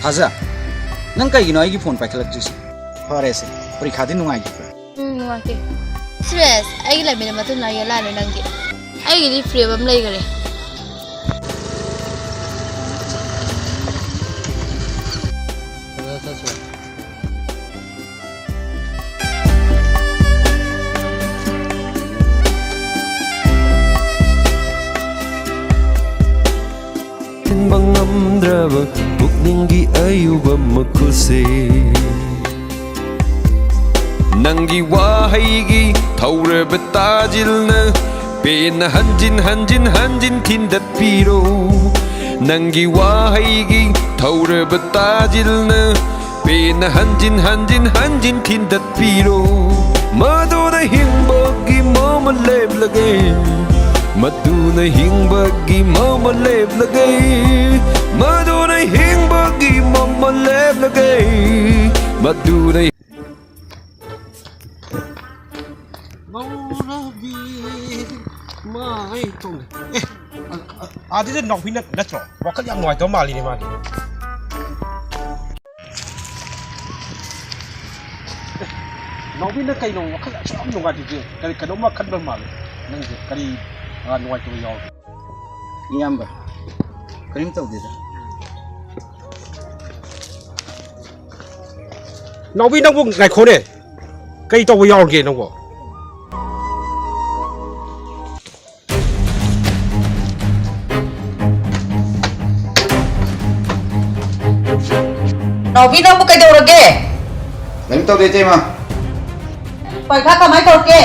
Haza, nang kaigino aigi phone paikhalaktrisi. Farese, parikha di nungai gibra. Nungake. Stress, aigi labina matun la yala no nangi. Aigi di free bam lai gare. Bangamdraba pukningi ayuba makuse Nangi wahaigi tauraba tajilna Pena hanjin tindat piro Nangi wahaigi tauraba tajilna Pena hanjin tindat piro Madura hingbagi mama leblage Maduna hingbagi mama leblagay Maduna hingbagi mama leblagay Maduna Maurabi Mai tong Adi din nok pinat natro wakal yang nuai to mali ni mali Nok pinat kai nong wakal chom nong adi je kali kadoma kadba mali nang je kali nuai to yaw Iyamba, karim tau deda. Nok pinat bu ngai khone kai to yaw ge nong bo Novi nang bukai dorage. Karim tau deda ma. Pai kha kamai dorage.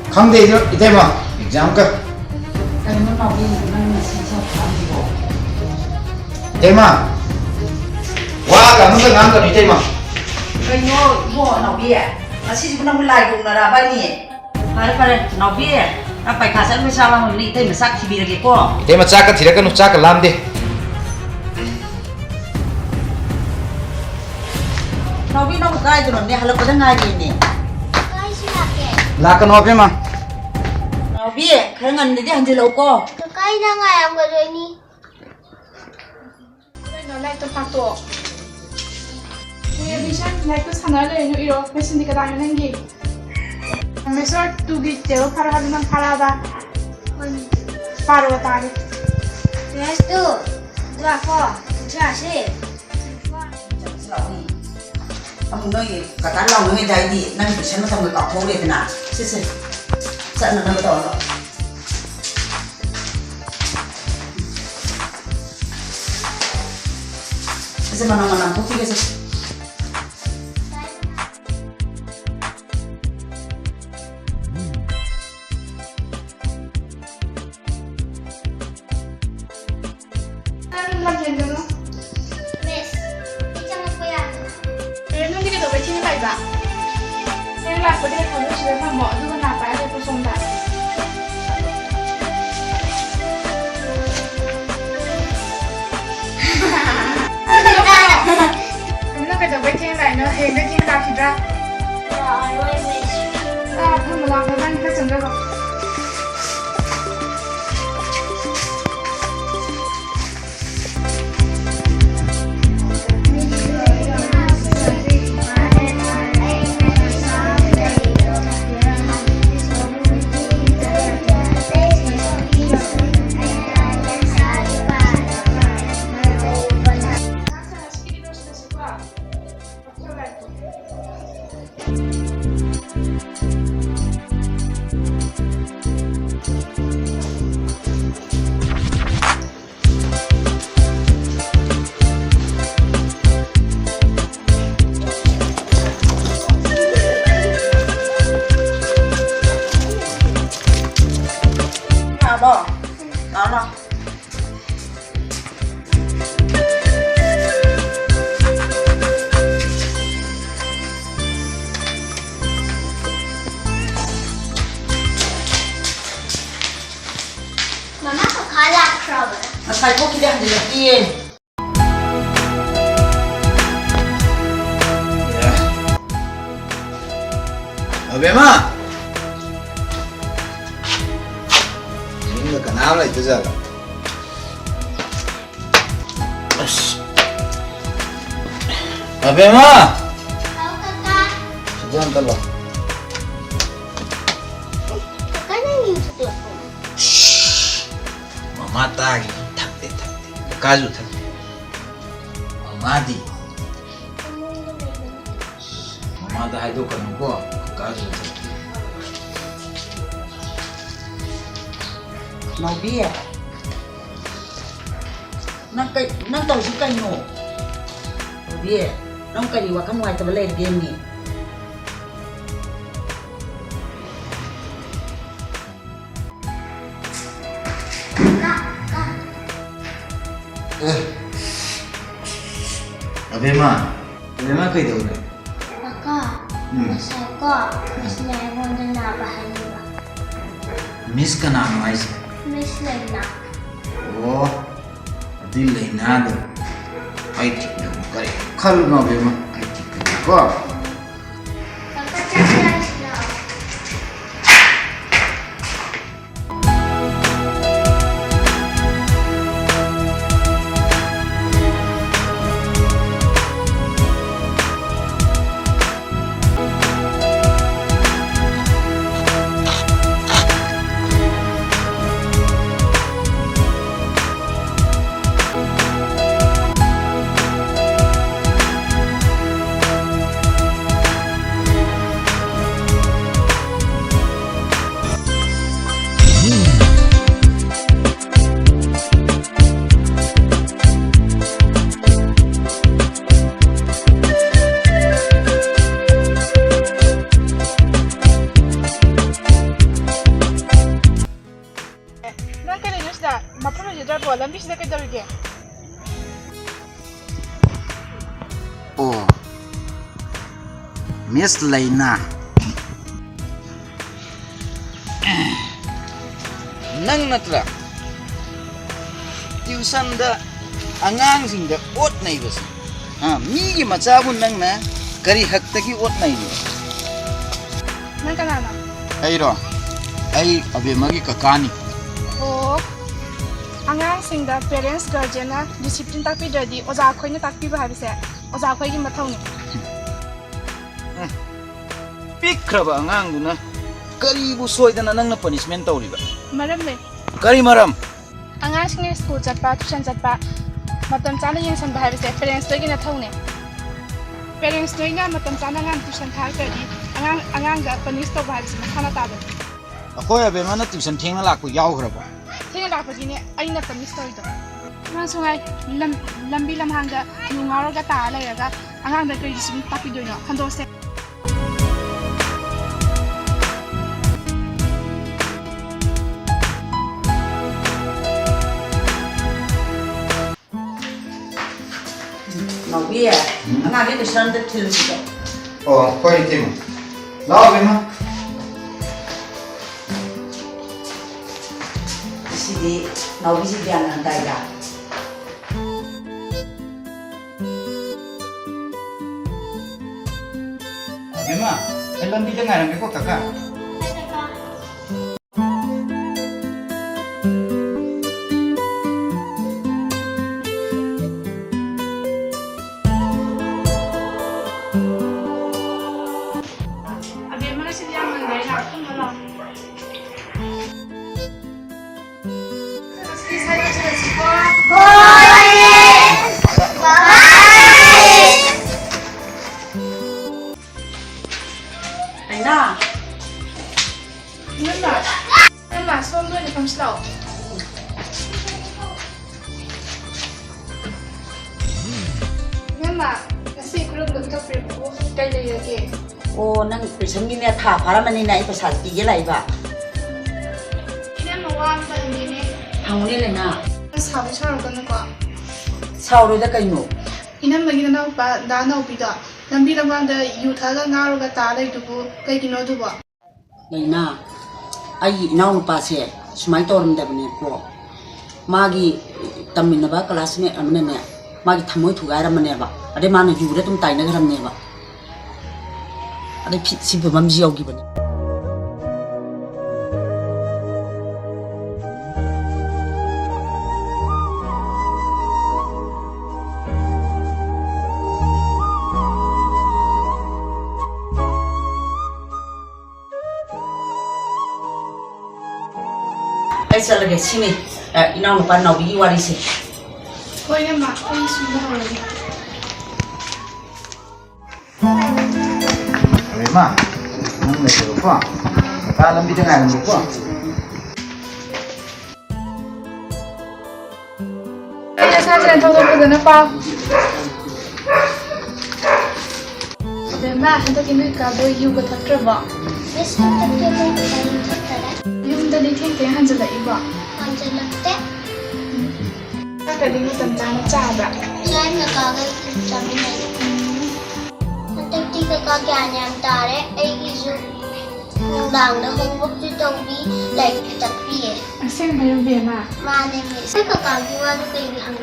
Khang de ite ma. Exam ka. Kan mo Novi nang si sa khami bo. Ite ma. Wa ka nung ka ngam ka ite ma. Kai no bo Novi ya. Masih nang mulai gong na ra ba ni. Pare Novi ya. Pai kha san me sa la mo ni te masak khibi lagi ko. Ite ma cha ka thira ka nu cha ka lam de. Novi nang bukai tu ni halak pada ngai ni. Kai silake. La ka no pe ma. Novi kha ngan ni dia hanjilo ko. Kai na nga am gado ni. No like to pato. We vision like to sanale no iro mesin dikata nangi. Mesor tu giteo para hadan parada. Paro tari. Yes tu. Dua four. Dua six. Ông nói cả cái lòng người đại đi năng bị xem nó không được cọc thấu được thế nào xí sợ nó mới tỏ rồi bây giờ mà nó làm cũng cái gì Ano lang yan no? Miss. Ichang mo ya. Pero nung dito ba chini pai ba? Pero la ko de ko lo shi na mo du na pa de ko song ba. Ano ka daw ba chini lai no? Hey, na chini ka kidra. I always miss. Mo lang ka nang ka chang ga. Đó. Mama ko kala trouble. Masay ko kita hadirin. Abema. Ini kenal lah itu saja. Abema, Tahu kakak. sudah antar lo. Kakak nangis tuh. Mama tagi, takte. Kazu takte. Mama di. Mama dah haido kan ko. Kazu takte. Nobi ya. Nang tahu sih kan no. Nobi ya. Nang kali wakan wai tabale game ni. Abema kau itu udah. Kakak, masa kok misalnya aku udah nabahan juga. Miss kan anu aja. Miss Lena. Oh, di Lena do. Ai tik do kare. Kalau nggak Abema, ai tik do ko. Kakak cakap lah. Nang kailan yung isda? Mapuno yung drabo. Lambis na kayo daw yung Oh, Miss Lena. Nang natra. Tuition da angangsingda ot nai basi. Migi machabun nang na kari haktagi ot nai ni. Nang kanana? Ai Abemagi kakani. Oo. ꯑꯉꯥꯡꯁꯤꯡꯗ parents ꯒꯥꯔꯖꯤꯌꯟꯅ discipline ꯇꯥꯛꯄꯤꯗ꯭ꯔꯗꯤ ꯑꯣꯖꯥ ꯑꯩꯈꯣꯏꯅ ꯇꯥꯛꯄꯤꯕ ꯍꯥꯏꯕꯁꯦ ꯑꯣꯖꯥ ꯑꯩꯈꯣꯏꯒꯤ ꯃꯊꯧꯅꯤ ꯄꯤꯛꯈ꯭ꯔꯕ ꯑꯉꯥꯡꯗꯨꯅ ꯀꯔꯤꯕꯨ ꯁꯣꯏꯗꯅ ꯅꯪꯅ ꯄꯅꯤꯁꯃꯦꯟ ꯇꯧꯔꯤꯕ ꯃꯔꯝ ꯂꯩ ꯀꯔꯤ ꯃꯔꯝ ꯑꯉꯥꯡꯁꯤꯡꯅ ꯁ꯭ꯀꯨꯜ ꯆꯠꯄ ꯇ꯭ꯌꯨꯁꯟ ꯆꯠꯄ ꯃꯇꯝ ꯆꯥꯅ ꯌꯦꯡꯁꯤꯟꯕ ꯍꯥꯏꯕꯁꯦ ꯄꯦꯔꯦꯟꯁ ꯅꯣꯏꯒꯤ ꯅꯊꯧꯅꯤ ꯄꯦꯔꯦꯟꯁ ꯅꯣꯏꯅ ꯃꯇꯝ ꯆꯥꯅ ꯑꯉꯥꯡ ꯇ꯭ꯌꯨꯁꯟ ꯊꯥꯔꯛꯇ꯭ꯔꯗꯤ ꯑꯉꯥꯡꯗ ꯄꯅꯤꯁ ꯇꯧꯕ ꯍꯥꯏꯕꯁꯤ ꯃꯈꯥꯅ ꯇꯥꯕꯅꯤ ꯑꯩꯈꯣꯏ ꯑꯕꯦꯝꯃꯅ ꯇ꯭ꯌꯨꯁꯟ ꯊꯦꯡꯅ ꯂꯥꯛꯄ ꯌꯥꯎꯈ꯭ꯔꯕ ꯊꯦꯡꯅ ꯂꯥꯛꯄꯒꯤꯅꯦ ꯑꯩꯅ ꯄꯅꯤꯁ ꯇꯧꯔꯤꯗꯣ ꯑꯉꯥꯡꯁꯨ ꯉꯥꯏ ꯂꯝꯕꯤ ꯂꯝꯍꯥꯡꯗ ꯌꯨ ꯉꯥꯎꯔꯒ ꯇꯥꯔ ꯂꯩꯔꯒ ꯑꯉꯥꯡꯗ ꯀꯔꯤ discipline ꯇꯥꯛꯄꯤꯗꯣꯏꯅꯣ ꯍꯟꯗꯣꯛꯁꯦ Nobi ya. Anak itu sangat kecil juga. Oh, kau itu mah. Lalu Abemma. Sini, Nobi sih dia nantai ya. Abemma, lambi jangan ambil kok kakak. Aina, Emma, suam dulu from slow. Emma, kasi kulog nagto prebo kay lagi. oh nang tuition gini thả para mani nai pasal tiga lah iba. Ina mawam pa hindi ni. Hangun ni na. Sabi sa ro kan ko. Sauro dah kayu. Ina magina na pa dana upida. Lambi lamang da yuthaga ngaro ga ta lai dubu kay kino dubu. Aina, ai nau nupa se sumai torum dah bani ko. Magi tamin na ba kelas ni amne ne. Magi thamoi thugara mane ba. Ade mana jure tum tai na garam ne ba. Ade si bamam jiau gi bani. ai chalage sini inau nupa naubi wari se Hoi na ma, hoi sumba hoi. Rồi mà, nâng này được quá. Ta làm đi thế này được quá. Ay, sa dyan, todo ko na pa. Bemba, hanto kinu ka boy yu ko thatra ba. Yes, ang tatlo mo yung tatara. Yung dali ting ting hanjala iba. Andiyan lang te. Dali mo tanda na tsaba. Saan nakagay kami na yun? Natagti ka kagyan tare ay iso nang na homework dito bi like tapi eh. Asin ba yung bema? Mane miss. Ay kakagiwa na kayo ang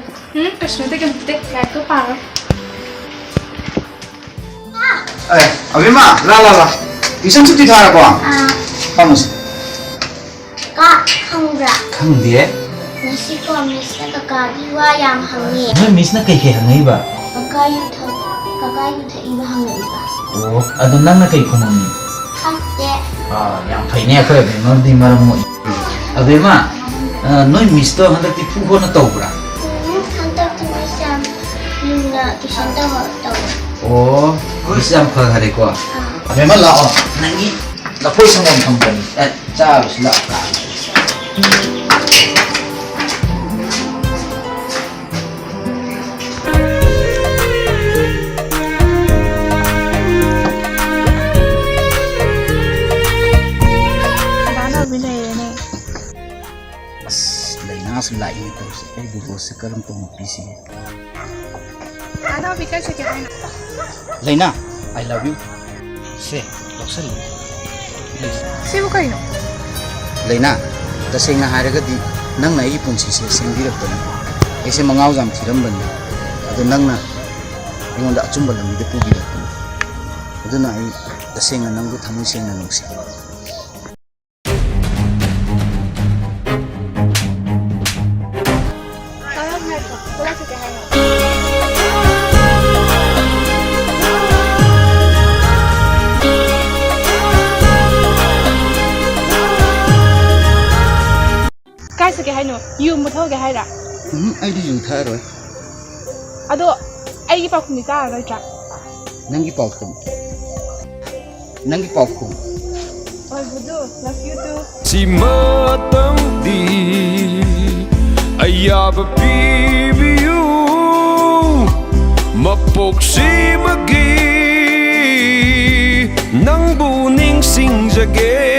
Kasno te gantek like ko para. Eh, अभी माँ ला tuition छुट्टी था रखो कौन से Kak, hangra. खंग दिए Nasi ko miss na kakagiwa yang hangi. मैं miss ना कहीं हंगई बा Kakayu tha iba hangi iba. ओ अदो नंग ना कहीं खुनमी Kate. yang phải nè phải phải nói đi mà một अभी माँ nói मिस तो हंदर ती फुको ना तो बरा Hantar tu misam luna tuition tahu. ओ मिस हम खा खा देखो अभी माँ लाओ नंगी लापोई संगम थम्पनी चार सिला का Lain itu saya dulu sekarang tuh PC. Ano bi kasi kaya na. Laina, I love you. Se, doksan. Sibo kayo. Laina, tasay nga haragadi nang naipon si se singdirap to. Ese mangaw jam thiram ban. Ado nang na ingon da achumba lam de pugi da. Ado na ai tasay nga nang du thamui seng na nungsi. Kasi kaya no, yung mo tao kaya ra. Ai di ju tha rồi. Ado, ay pa kung nita ra tra. Nangi pau khum. Nangi pau khum. Oy budu, love you too. Si matang di ayaba pibiyu mapoksi magi nang buning singjage